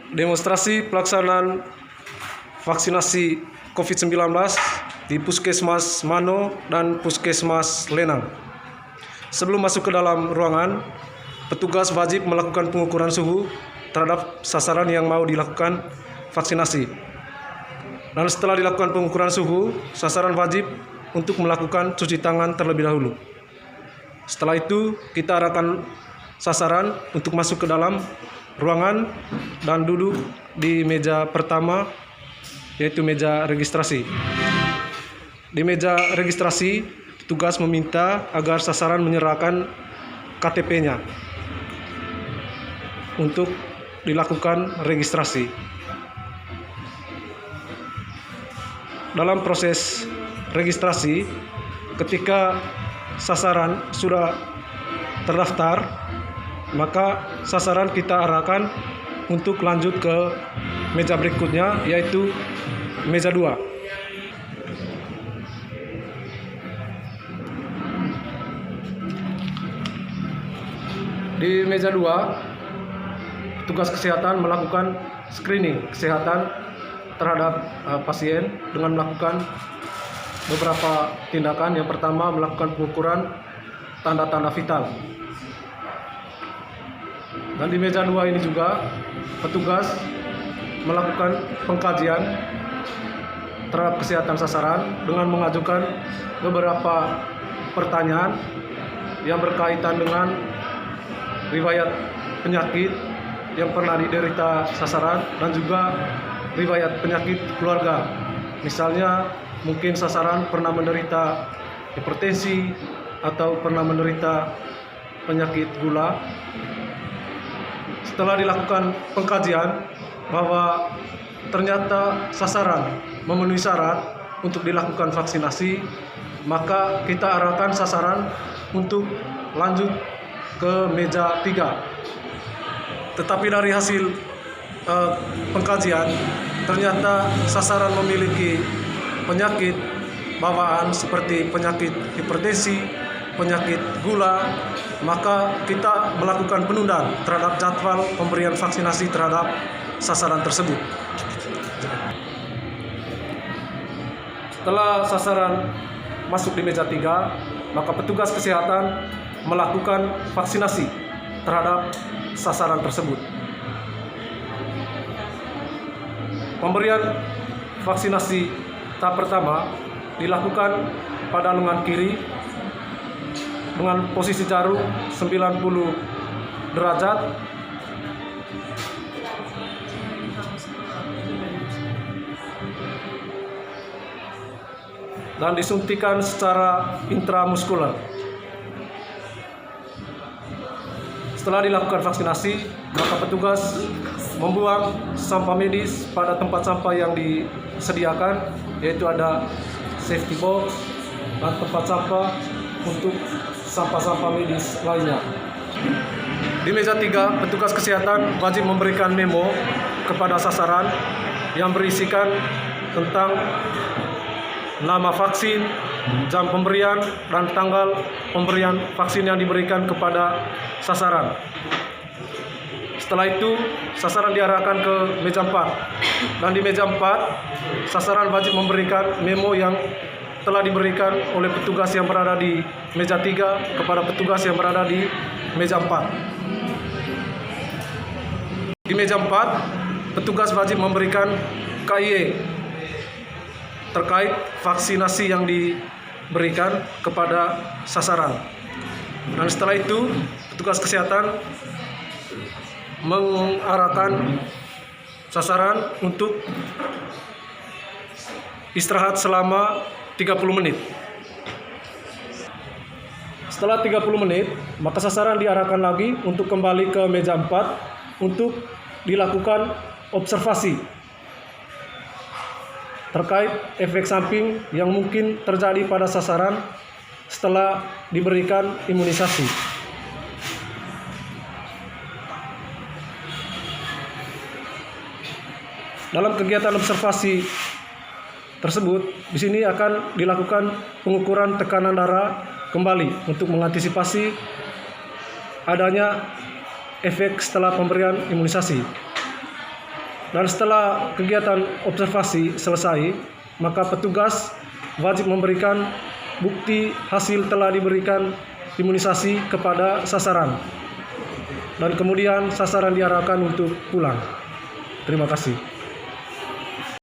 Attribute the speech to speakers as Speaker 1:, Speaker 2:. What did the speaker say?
Speaker 1: Demonstrasi pelaksanaan vaksinasi COVID-19 di Puskesmas Mano dan Puskesmas Lenang. Sebelum masuk ke dalam ruangan, petugas wajib melakukan pengukuran suhu terhadap sasaran yang mau dilakukan vaksinasi. Dan setelah dilakukan pengukuran suhu, sasaran wajib untuk melakukan cuci tangan terlebih dahulu. Setelah itu, kita arahkan sasaran untuk masuk ke dalam ruangan dan duduk di meja pertama, yaitu meja registrasi. Di meja registrasi, petugas meminta agar sasaran menyerahkan KTP-nya untuk dilakukan registrasi. Dalam proses registrasi, ketika sasaran sudah terdaftar, maka sasaran kita arahkan untuk lanjut ke meja berikutnya, yaitu meja 2. Di meja 2, petugas kesehatan melakukan screening kesehatan terhadap pasien dengan melakukan beberapa tindakan. Yang pertama, melakukan pengukuran tanda-tanda vital. Dan di meja 2 ini juga petugas melakukan pengkajian terhadap kesehatan sasaran dengan mengajukan beberapa pertanyaan yang berkaitan dengan riwayat penyakit yang pernah diderita sasaran dan juga riwayat penyakit keluarga. Misalnya mungkin sasaran pernah menderita hipertensi atau pernah menderita penyakit gula. Setelah dilakukan pengkajian bahwa ternyata sasaran memenuhi syarat untuk dilakukan vaksinasi, maka kita arahkan sasaran untuk lanjut ke meja 3. Tetapi dari hasil pengkajian, ternyata sasaran memiliki penyakit bawaan seperti penyakit hipertensi, penyakit gula, maka kita melakukan penundaan terhadap jadwal pemberian vaksinasi terhadap sasaran tersebut. Setelah sasaran masuk di meja 3, maka petugas kesehatan melakukan vaksinasi terhadap sasaran tersebut. Pemberian vaksinasi tahap pertama dilakukan pada lengan kiri dengan posisi jarum 90 derajat dan disuntikan secara intramuskuler. Setelah dilakukan vaksinasi, maka petugas membuang sampah medis pada tempat sampah yang disediakan, yaitu ada safety box dan tempat sampah untuk sampah-sampah medis lainnya. Di meja 3, petugas kesehatan wajib memberikan memo kepada sasaran yang berisikan tentang nama vaksin, jam pemberian, dan tanggal pemberian vaksin yang diberikan kepada sasaran. Setelah itu, sasaran diarahkan ke meja 4. Dan di meja 4, sasaran wajib memberikan memo yang telah diberikan oleh petugas yang berada di meja 3 kepada petugas yang berada di meja 4. Di meja 4, petugas wajib memberikan KIE terkait vaksinasi yang diberikan kepada sasaran. Dan setelah itu, petugas kesehatan mengarahkan sasaran untuk istirahat selama 30 menit. Setelah 30 menit, maka sasaran diarahkan lagi untuk kembali ke meja 4 untuk dilakukan observasi terkait efek samping yang mungkin terjadi pada sasaran setelah diberikan imunisasi. Dalam kegiatan observasi tersebut, di sini akan dilakukan pengukuran tekanan darah kembali untuk mengantisipasi adanya efek setelah pemberian imunisasi. Dan setelah kegiatan observasi selesai, maka petugas wajib memberikan bukti hasil telah diberikan imunisasi kepada sasaran. Dan kemudian sasaran diarahkan untuk pulang. Terima kasih.